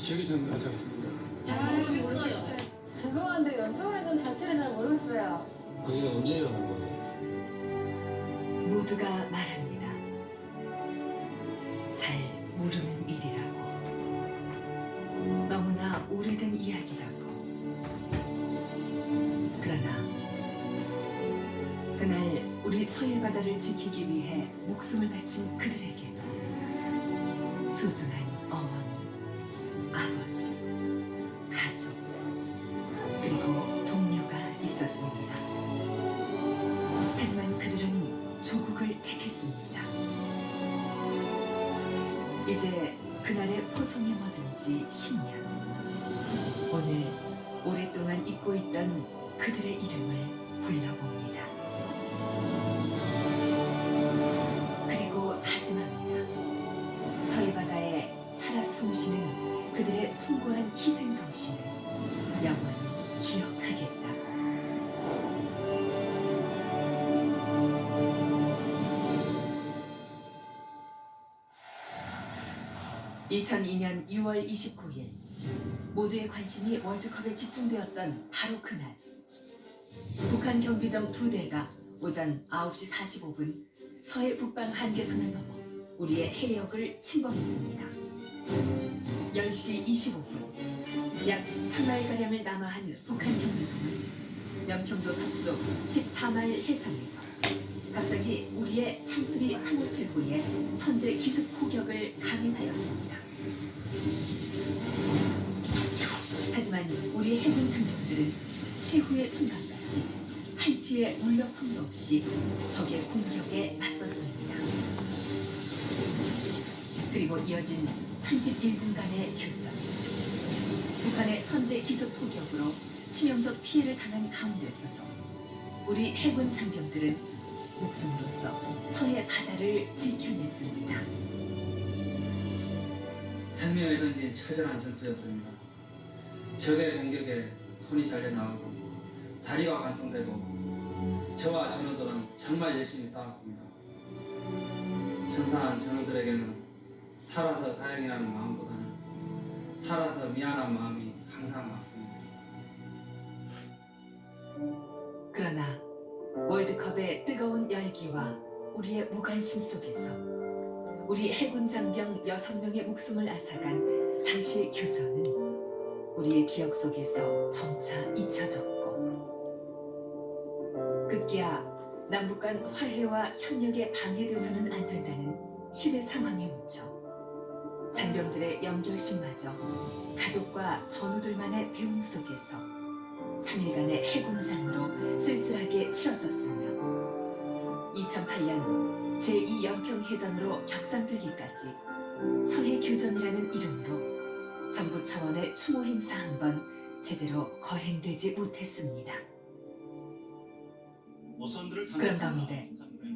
기억이 잘 나지 않습니다. 잘 모르겠어요. 죄송한데 연평해전 자체를 잘 모르겠어요. 그게 언제 일어난 거예요? 모두가 말합니다. 잘 모르는 일이라고. 너무나 오래된 이야기라고. 그러나 그날 우리 서해 바다를 지키기 위해 목숨을 바친 그들에게도 소중한 어머니, 아버지, 가족, 그리고 동료가 있었습니다. 하지만 그들은 조국을 택했습니다. 이제 그날의 포성이 멎은 지 10년. 오늘 오랫동안 잊고 있던 그들의 이름을 불러봅니다. 그리고 다짐합니다. 서해바다에 살아 숨쉬는 그들의 숭고한 희생 정신을 영원히 기억하겠다. 2002년 6월 29일 모두의 관심이 월드컵에 집중되었던 바로 그날 북한 경비정 2대가 오전 9시 45분 서해 북방 한계선을 넘어 우리의 해역을 침범했습니다. 10시 25분 약 3마일가량을 남아한 북한 경비정은 연평도 서쪽 14마일 해상에서 갑자기 우리의 참수리 357호에 선제 기습 포격을 감행하였습니다. 하지만 우리 해군 장병들은 최후의 순간까지 한치의 물러섬도 없이 적의 공격에 맞섰습니다. 그리고 이어진 31분간의 교전. 북한의 선제 기습 포격으로 치명적 피해를 당한 가운데서도 우리 해군 장병들은 목숨으로써 서해 바다를 지켜냈습니다. 생명에 던진 처절한 전투였습니다. 적의 공격에 손이 잘려 나가고 다리가 관통되고 저와 전우들은 정말 열심히 싸웠습니다. 전사한 전우들에게는 살아서 다행이라는 마음보다는 살아서 미안한 마음이 항상 많습니다. 그러나 월드컵의 뜨거운 열기와 우리의 무관심 속에서 우리 해군 장병 6명의 목숨을 앗아간 당시 교전은 우리의 기억 속에서 점차 잊혀졌고 급기야 남북 간 화해와 협력에 방해돼서는 안 된다는 시대 상황에 묻혀 장병들의 영결심마저 가족과 전우들만의 배움 속에서 3일간의 해군장으로 쓸쓸하게 치러졌으며 2008년 제2연평해전으로 격상되기까지 서해교전이라는 이름으로 정부 차원의 추모 행사 한 번 제대로 거행되지 못했습니다. 그런 가운데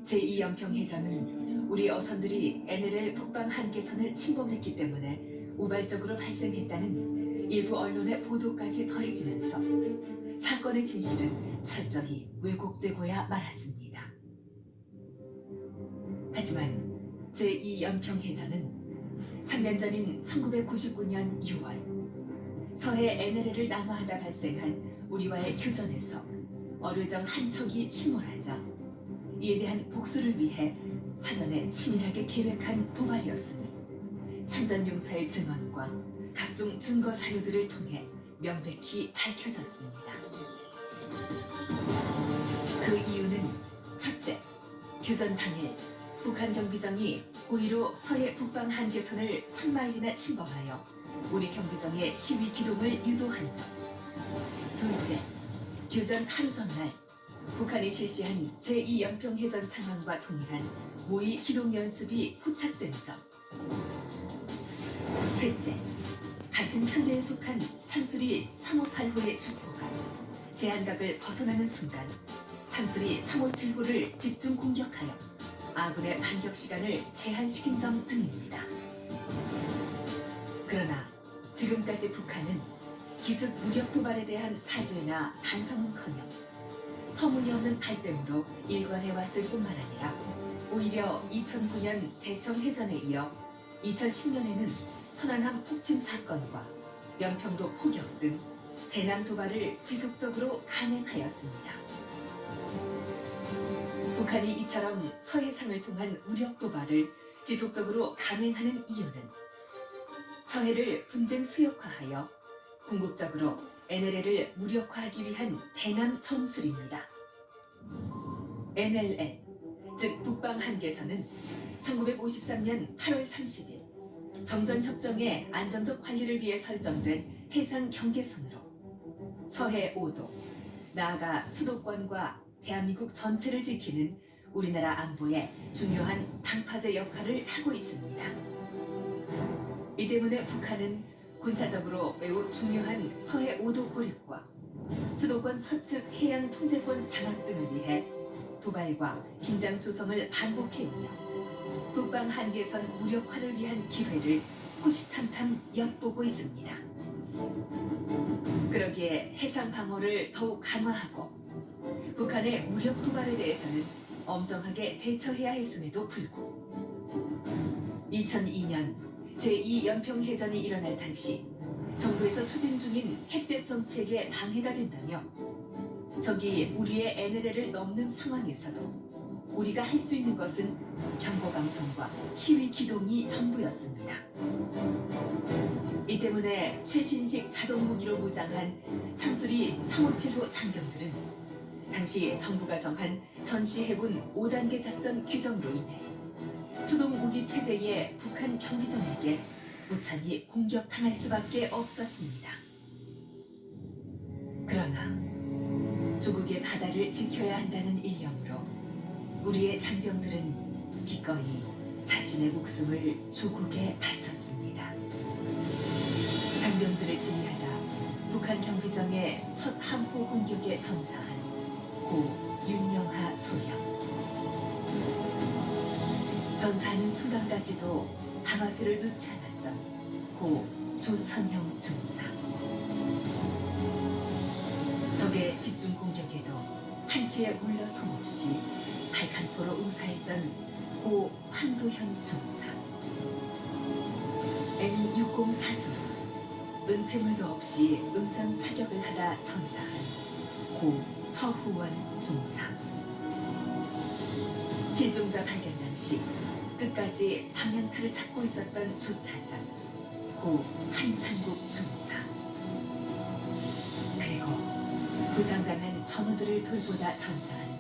제2연평해전은 우리 어선들이 NLL 북방 한계선을 침범했기 때문에 우발적으로 발생했다는 일부 언론의 보도까지 더해지면서 사건의 진실은 철저히 왜곡되고야 말았습니다. 하지만 제2연평해전은 3년 전인 1999년 6월 서해 NLL을 남하하다 발생한 우리와의 교전에서 어뢰정 한 척이 침몰하자 이에 대한 복수를 위해 사전에 치밀하게 계획한 도발이었으니 참전용사의 증언과 각종 증거 자료들을 통해 명백히 밝혀졌습니다. 그 이유는 첫째, 교전 당일 북한 경비정이 고의로 서해 북방 한계선을 3마일이나 침범하여 우리 경비정의 시위 기동을 유도한 점. 둘째, 교전 하루 전날 북한이 실시한 제2연평해전 상황과 동일한 모의 기동 연습이 포착된 점. 셋째, 같은 편대에 속한 참수리 358호의 주포가 제한각을 벗어나는 순간 참수리 357호를 집중 공격하여 아군의 반격 시간을 제한시킨 점 등입니다. 그러나 지금까지 북한은 기습 무력 도발에 대한 사죄나 반성은커녕 터무니없는 발뺌으로 일관해왔을 뿐만 아니라 오히려 2009년 대청해전에 이어 2010년에는 천안함 폭침 사건과 연평도 포격 등 대남 도발을 지속적으로 감행하였습니다. 북한이 이처럼 서해상을 통한 무력 도발을 지속적으로 감행하는 이유는 서해를 분쟁 수역화하여 궁극적으로 NLL을 무력화하기 위한 대남 전술입니다. NLL, 즉 북방 한계선은 1953년 8월 30일 정전협정의 안정적 관리를 위해 설정된 해상 경계선으로 서해 5도, 나아가 수도권과 대한민국 전체를 지키는 우리나라 안보에 중요한 방파제 역할을 하고 있습니다. 이 때문에 북한은 군사적으로 매우 중요한 서해 5도 고립과 수도권 서측 해양 통제권 장악 등을 위해 도발과 긴장 조성을 반복해오며 북방 한계선 무력화를 위한 기회를 호시탐탐 엿보고 있습니다. 그러기에 해상 방어를 더욱 강화하고 북한의 무력 도발에 대해서는 엄정하게 대처해야 했음에도 불구 2002년 제2연평해전이 일어날 당시 정부에서 추진 중인 햇볕 정책에 방해가 된다며 적이 우리의 NLL을 넘는 상황에서도 우리가 할 수 있는 것은 경보방송과 시위 기동이 전부였습니다. 이 때문에 최신식 자동무기로 무장한 창수리 357호 장병들은 당시 정부가 정한 전시해군 5단계 작전 규정으로 인해 수동무기 체제의 북한 경비정에게 무참히 공격당할 수밖에 없었습니다. 그러나 조국의 바다를 지켜야 한다는 일념으로 우리의 장병들은 기꺼이 자신의 목숨을 조국에 바쳤습니다. 장병들을 지휘하다 북한 경비정의 첫 함포 공격에 전사한 고 윤영하 소령. 전사하는 순간까지도 방아쇠를 놓지 않았던 고 조천형 중사. 적의 집중 공격에도 한치의 물러섬 없이 발칸포로 응사했던 고 황도현 중사. N60 사수로 은폐물도 없이 응전 사격을 하다 전사한 고 서후원 중사. 실종자 발견 당시 끝까지 방향타를 잡고 있었던 주타장 고 한상국 중사. 그리고 부상당한 전우들을 돌보다 전사한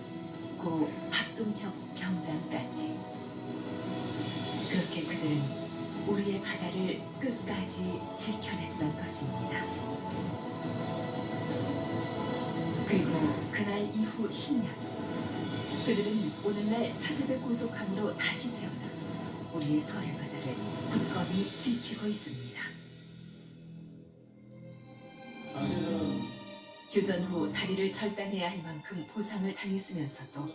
고 박동혁 병장까지. 그렇게 그들은 우리의 바다를 끝까지 지켜냈던 것입니다. 그리고 그날 이후 10년 그들은 오늘날 차세대 고속함으로 다시 태어나 우리의 서해 바다를 굳건히 지키고 있습니다. 당신들은 교전 후 다리를 절단해야 할 만큼 부상을 당했으면서도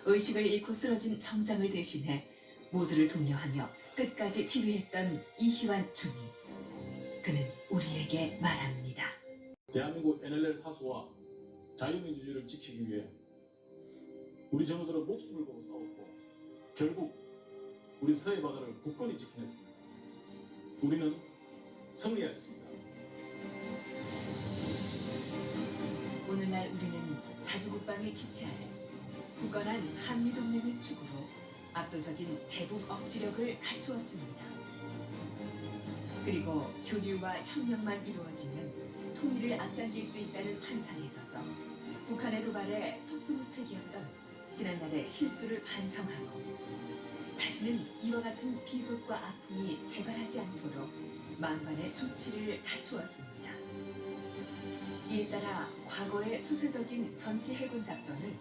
의식을 잃고 쓰러진 정장을 대신해 모두를 독려하며 끝까지 지휘했던 이희완 중위. 그는 우리에게 말합니다. 대한민국 NLL 사수와 자유민주주의를 지키기 위해 우리 전우들은 목숨을 걸고 싸웠고 결국 우리 서해 바다를 굳건히 지켜냈습니다. 우리는 승리했습니다. 오늘날 우리는 자주국방의 기치 아래 굳건한 한미동맹을 축으로 압도적인 대북 억지력을 갖추었습니다. 그리고 교류와 협력만 이루어지면 통일을 앞당길 수 있다는 환상에 젖어 북한의 도발에 속수무책이었던 지난날의 실수를 반성하고 다시는 이와 같은 비극과 아픔이 재발하지 않도록 만반의 조치를 갖추었습니다. 이에 따라 과거의 수세적인 전시해군 작전을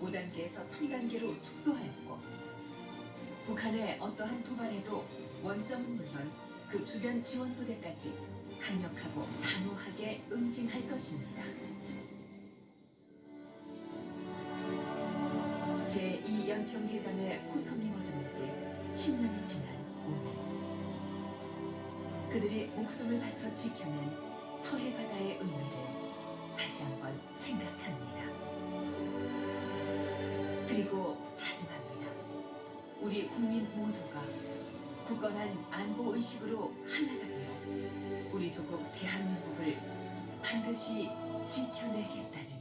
5단계에서 3단계로 축소하였고 북한의 어떠한 도발에도 원점은 물론 그 주변 지원부대까지 강력하고 단호하게 응징할 것입니다. 제2연평해전의 포성이 멎은 지 10년이 지난 오늘 그들이 목숨을 바쳐 지켜낸 서해 바다의 의미를 다시 한번 생각합니다. 그리고 다짐합니다. 우리 국민 모두가 굳건한 안보 의식으로 하나가 되어 우리 조국 대한민국을 반드시 지켜내겠다는